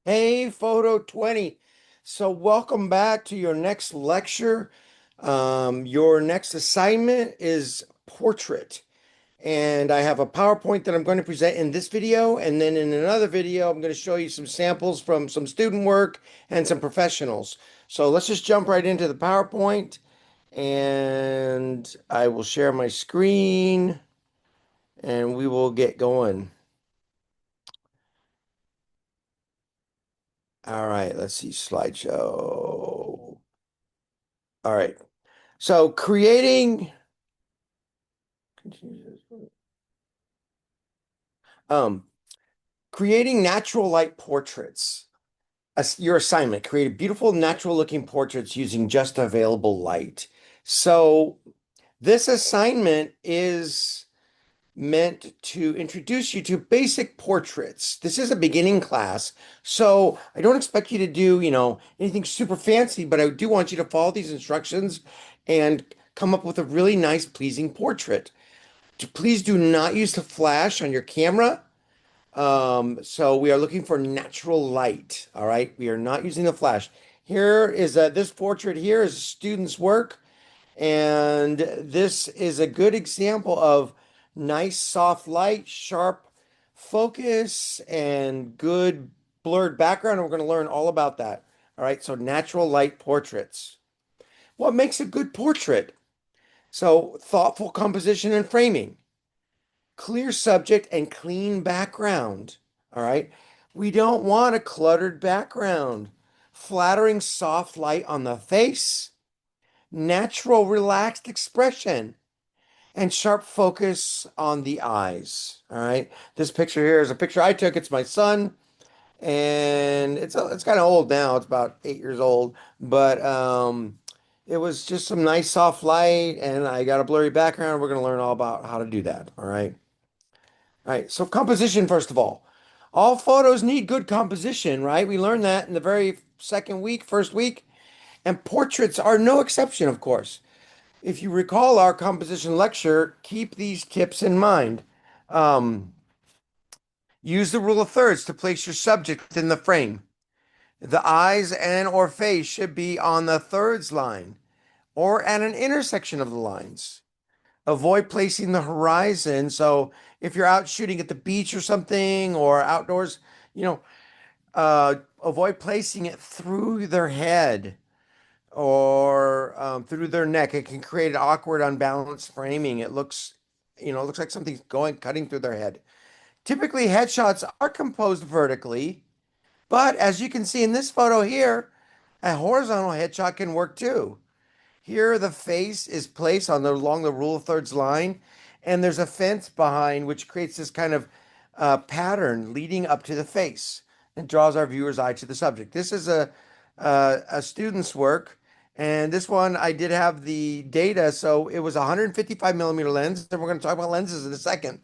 Hey, Photo 20. So, welcome back to your next lecture. Your next assignment is portrait. And I have a PowerPoint that I'm going to present in this video. And then in another video, I'm going to show you some samples from some student work and some professionals. So, let's just jump right into the PowerPoint. And I will share my screen and we will get going. All right, let's see, slideshow. All right. So um creating natural light portraits. Your assignment, create beautiful natural looking portraits using just available light. So this assignment is meant to introduce you to basic portraits. This is a beginning class, so I don't expect you to do, anything super fancy, but I do want you to follow these instructions and come up with a really nice, pleasing portrait. Please do not use the flash on your camera. So we are looking for natural light. All right. We are not using the flash. Here is this portrait here is a student's work. And this is a good example of nice soft light, sharp focus, and good blurred background. And we're going to learn all about that. All right. So natural light portraits. What makes a good portrait? So thoughtful composition and framing, clear subject and clean background. All right. We don't want a cluttered background. Flattering soft light on the face, natural relaxed expression, and sharp focus on the eyes. All right. This picture here is a picture I took. It's my son, and it's kind of old now. It's about 8 years old, but it was just some nice soft light, and I got a blurry background. We're going to learn all about how to do that. All right. All right, so composition, first of all. All photos need good composition, right? We learned that in the very second week, first week, and portraits are no exception, of course. If you recall our composition lecture, keep these tips in mind. Um, Use the rule of thirds to place your subject within the frame. The eyes and or face should be on the thirds line or at an intersection of the lines. Avoid placing the horizon. So if you're out shooting at the beach or something or outdoors, you know, avoid placing it through their head or through their neck. It can create an awkward, unbalanced framing. It looks like something's cutting through their head. Typically, headshots are composed vertically, but as you can see in this photo here, a horizontal headshot can work too. Here, the face is placed along the rule of thirds line, and there's a fence behind which creates this kind of pattern leading up to the face and draws our viewer's eye to the subject. This is a student's work, and this one I did have the data, so it was a 155 millimeter lens, and we're going to talk about lenses in a second.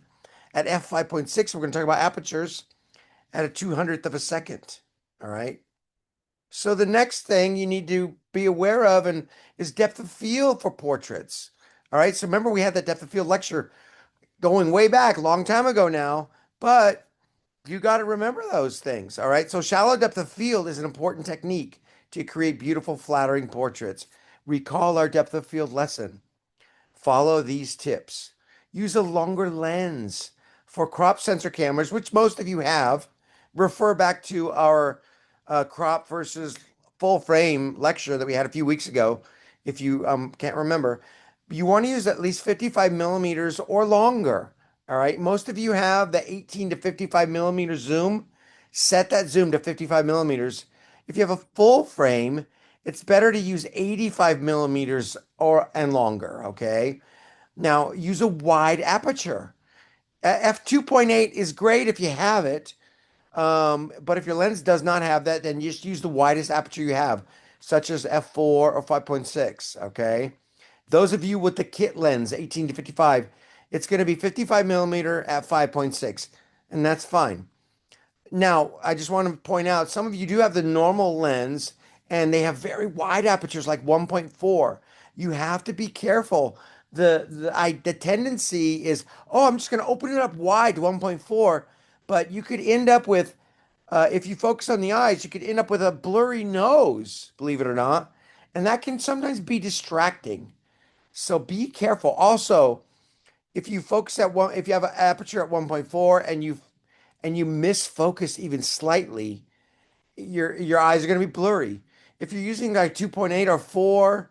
At f5.6, we're going to talk about apertures at a 200th of a second. All right. So the next thing you need to be aware of and is depth of field for portraits. All right. So remember we had that depth of field lecture going way back, a long time ago now, but you got to remember those things. All right. So shallow depth of field is an important technique to create beautiful, flattering portraits. Recall our depth of field lesson. Follow these tips. Use a longer lens for crop sensor cameras, which most of you have. Refer back to our crop versus full frame lecture that we had a few weeks ago. If you can't remember, you want to use at least 55 millimeters or longer. All right. Most of you have the 18 to 55 millimeter zoom. Set that zoom to 55 millimeters. If you have a full frame, it's better to use 85 millimeters or and longer. Okay. Now use a wide aperture. F2.8 is great if you have it. But if your lens does not have that, then you just use the widest aperture you have, such as f4 or 5.6. Okay. Those of you with the kit lens, 18 to 55, it's going to be 55 millimeter at 5.6, and that's fine. Now, I just want to point out some of you do have the normal lens and they have very wide apertures like 1.4. You have to be careful. The tendency is, oh, I'm just going to open it up wide to 1.4, but you could end up with If you focus on the eyes, you could end up with a blurry nose, believe it or not. And that can sometimes be distracting. So be careful. Also, if you focus at one, if you have an aperture at 1.4 and you miss focus even slightly, your eyes are going to be blurry. If you're using like 2.8 or 4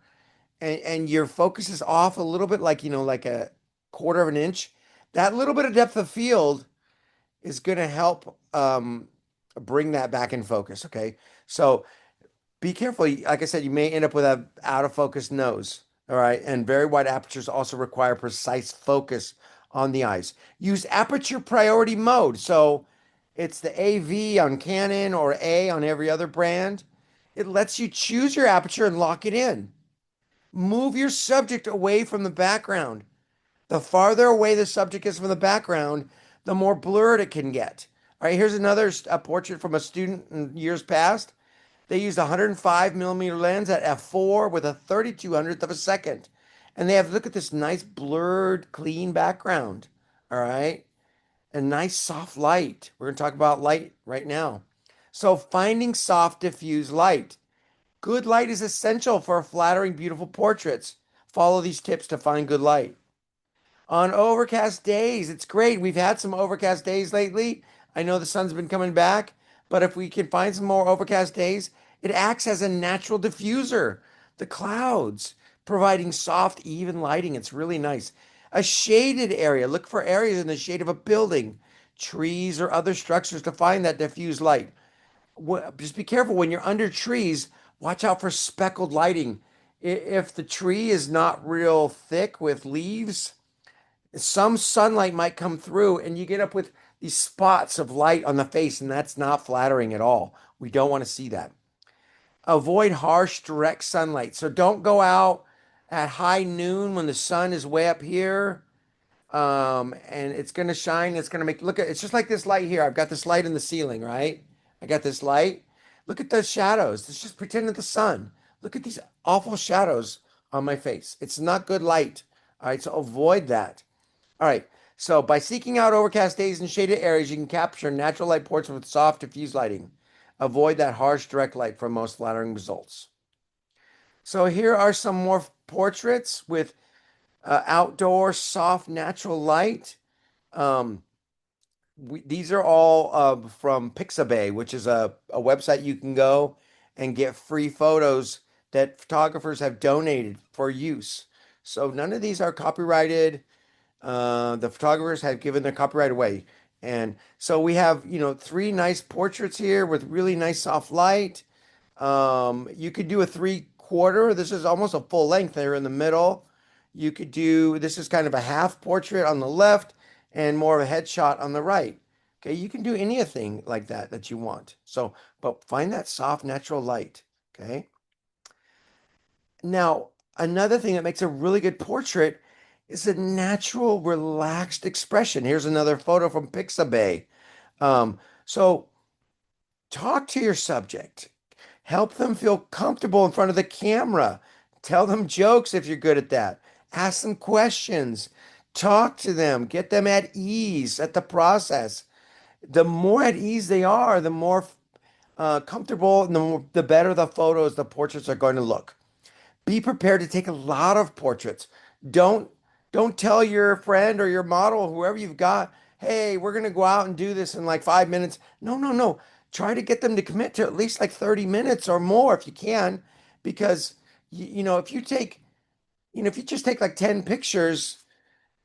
and your focus is off a little bit, like like a quarter of an inch, that little bit of depth of field is going to help bring that back in focus. Okay, so be careful. Like I said, you may end up with a out of focus nose. All right, and very wide apertures also require precise focus on the eyes. Use aperture priority mode. So it's the AV on Canon or A on every other brand. It lets you choose your aperture and lock it in. Move your subject away from the background. The farther away the subject is from the background, the more blurred it can get. All right, here's another portrait from a student in years past. They used a 105 millimeter lens at f4 with a 3200th of a second. And they have, look at this nice blurred, clean background. All right. A nice soft light. We're going to talk about light right now. So finding soft diffuse light. Good light is essential for flattering, beautiful portraits. Follow these tips to find good light. On overcast days, it's great. We've had some overcast days lately. I know the sun's been coming back, but if we can find some more overcast days, it acts as a natural diffuser. The clouds, providing soft, even lighting. It's really nice. A shaded area. Look for areas in the shade of a building, trees, or other structures to find that diffuse light. Just be careful when you're under trees. Watch out for speckled lighting. If the tree is not real thick with leaves, some sunlight might come through and you get up with these spots of light on the face, and that's not flattering at all. We don't want to see that. Avoid harsh, direct sunlight. So don't go out at high noon when the sun is way up here. And it's going to shine. It's going to make, look at, it's just like this light here. I've got this light in the ceiling, right? I got this light. Look at those shadows. It's just pretending the sun. Look at these awful shadows on my face. It's not good light. All right. So avoid that. All right. So by seeking out overcast days and shaded areas, you can capture natural light portraits with soft diffuse lighting. Avoid that harsh direct light for most flattering results. So here are some more portraits with outdoor soft natural light. These are all from Pixabay, which is a website you can go and get free photos that photographers have donated for use. So none of these are copyrighted. The photographers have given their copyright away. And so we have, three nice portraits here with really nice soft light. You could do a 3/4. This is almost a full length there in the middle. You could do, this is kind of a half portrait on the left and more of a headshot on the right. Okay, you can do anything like that you want. So, but find that soft, natural light. Okay. Now, another thing that makes a really good portrait is a natural, relaxed expression. Here's another photo from Pixabay. So talk to your subject. Help them feel comfortable in front of the camera. Tell them jokes if you're good at that. Ask them questions. Talk to them. Get them at ease at the process. The more at ease they are, the more comfortable and the better the photos, the portraits are going to look. Be prepared to take a lot of portraits. Don't don't tell your friend or your model, whoever you've got, hey, we're going to go out and do this in like 5 minutes. No, no, no. Try to get them to commit to at least like 30 minutes or more if you can, because if you take, if you just take like 10 pictures,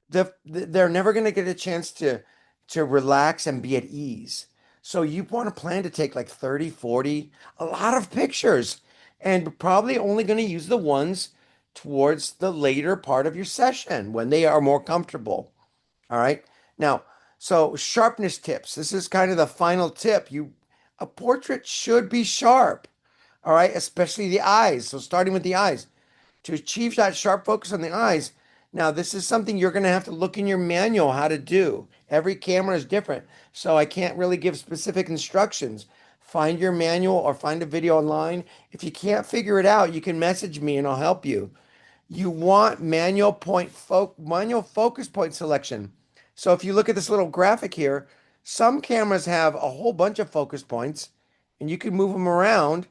they're never going to get a chance to relax and be at ease. So you want to plan to take like 30, 40, a lot of pictures, and probably only going to use the ones towards the later part of your session when they are more comfortable. All right. Now, so sharpness tips. This is kind of the final tip. A portrait should be sharp. All right, especially the eyes. So starting with the eyes. To achieve that sharp focus on the eyes, now this is something you're going to have to look in your manual how to do. Every camera is different, so I can't really give specific instructions. Find your manual or find a video online. If you can't figure it out, you can message me and I'll help you. You want manual focus point selection. So if you look at this little graphic here, Some cameras have a whole bunch of focus points and you can move them around.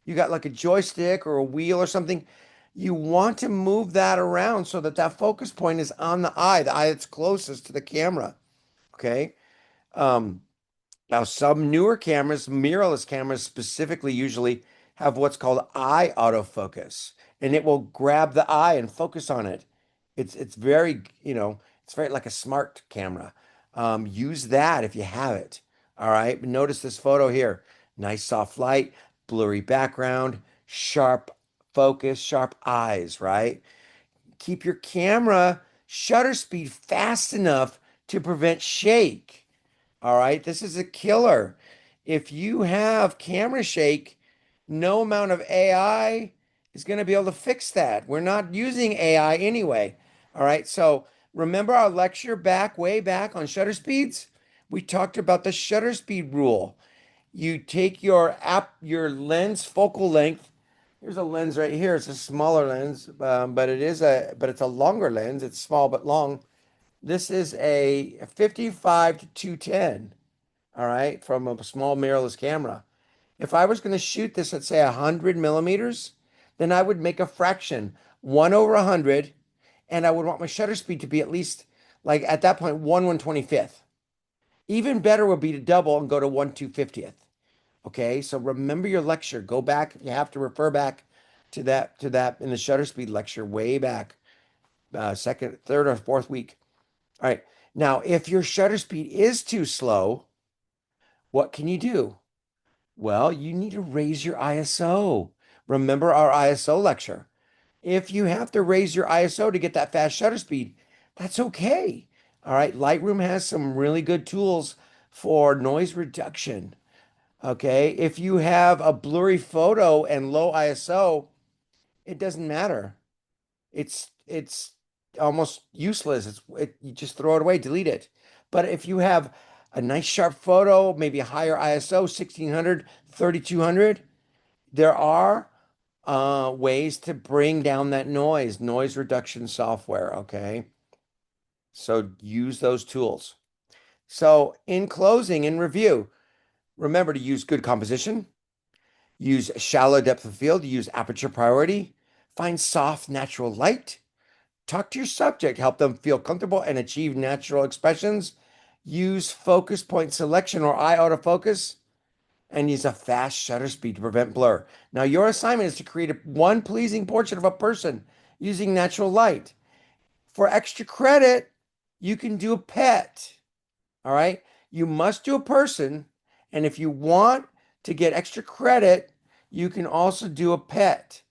You got like a joystick or a wheel or something. You want to move that around so that that focus point is on the eye that's closest to the camera. Okay. Um, Now, some newer cameras, mirrorless cameras specifically, usually have what's called eye autofocus, and it will grab the eye and focus on it. It's very, it's very like a smart camera. Use that if you have it. All right. But notice this photo here. Nice soft light, blurry background, sharp focus, sharp eyes, right? Keep your camera shutter speed fast enough to prevent shake. All right, this is a killer. If you have camera shake, no amount of AI is going to be able to fix that. We're not using AI anyway. All right, so remember our lecture way back on shutter speeds? We talked about the shutter speed rule. You take your lens focal length. Here's a lens right here. It's a smaller lens, but it's a longer lens. It's small but long. This is a 55 to 210, all right, from a small mirrorless camera. If I was going to shoot this at say 100 millimeters, then I would make a fraction 1 over 100, and I would want my shutter speed to be at least like at that point 1/125th. Even better would be to double and go to 1/250th. Okay, so remember your lecture. Go back. You have to refer back to that in the shutter speed lecture way back, second, third, or fourth week. All right. Now, if your shutter speed is too slow, what can you do? Well, you need to raise your ISO. Remember our ISO lecture. If you have to raise your ISO to get that fast shutter speed, that's okay. All right. Lightroom has some really good tools for noise reduction. Okay. If you have a blurry photo and low ISO, it doesn't matter. It's almost useless. You just throw it away, delete it. But if you have a nice sharp photo, maybe a higher ISO, 1600, 3200, there are ways to bring down that noise reduction software, okay? So use those tools. So in closing, in review, remember to use good composition, use shallow depth of field, use aperture priority, find soft natural light, talk to your subject, help them feel comfortable and achieve natural expressions. Use focus point selection or eye autofocus, and use a fast shutter speed to prevent blur. Now, your assignment is to create one pleasing portrait of a person using natural light. For extra credit, you can do a pet. All right. You must do a person. And if you want to get extra credit, you can also do a pet.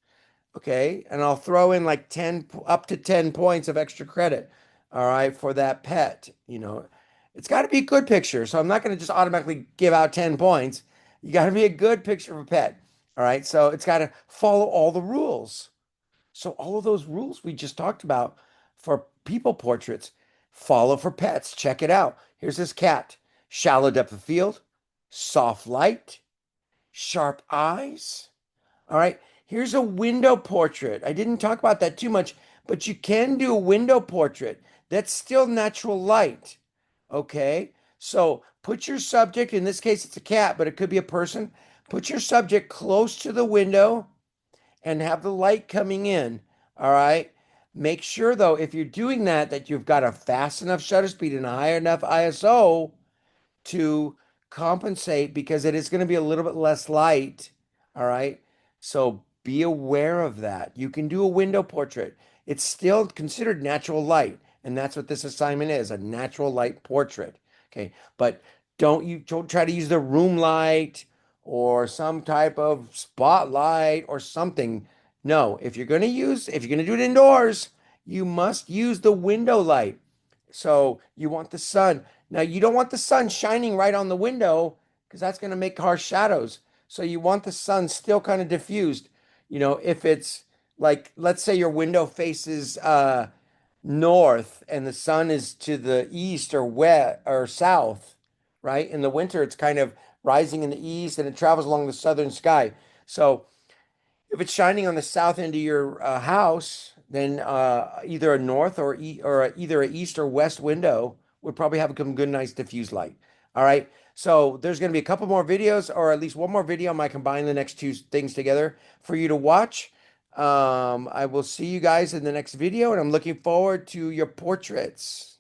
Okay. And I'll throw in like 10, up to 10 points of extra credit. All right. For that pet. It's got to be a good picture. So I'm not going to just automatically give out 10 points. You got to be a good picture of a pet. All right. So it's got to follow all the rules. So all of those rules we just talked about for people portraits follow for pets. Check it out. Here's this cat. Shallow depth of field, soft light, sharp eyes. All right. Here's a window portrait. I didn't talk about that too much, but you can do a window portrait. That's still natural light. Okay. So put your subject, in this case, it's a cat, but it could be a person. Put your subject close to the window and have the light coming in. All right. Make sure, though, if you're doing that, that you've got a fast enough shutter speed and a high enough ISO to compensate because it is going to be a little bit less light. All right. So be aware of that. You can do a window portrait. It's still considered natural light. And that's what this assignment is, a natural light portrait. Okay. But don't try to use the room light or some type of spotlight or something. No, if you're going to do it indoors, you must use the window light. So you want the sun. Now, you don't want the sun shining right on the window because that's going to make harsh shadows. So you want the sun still kind of diffused. If it's like, let's say your window faces north and the sun is to the east or west or south, right? In the winter, it's kind of rising in the east and it travels along the southern sky. So if it's shining on the south end of your house, then either a north or either a east or west window would probably have some good, nice diffused light. All right. So there's going to be a couple more videos, or at least one more video. I might combine the next two things together for you to watch. I will see you guys in the next video, and I'm looking forward to your portraits.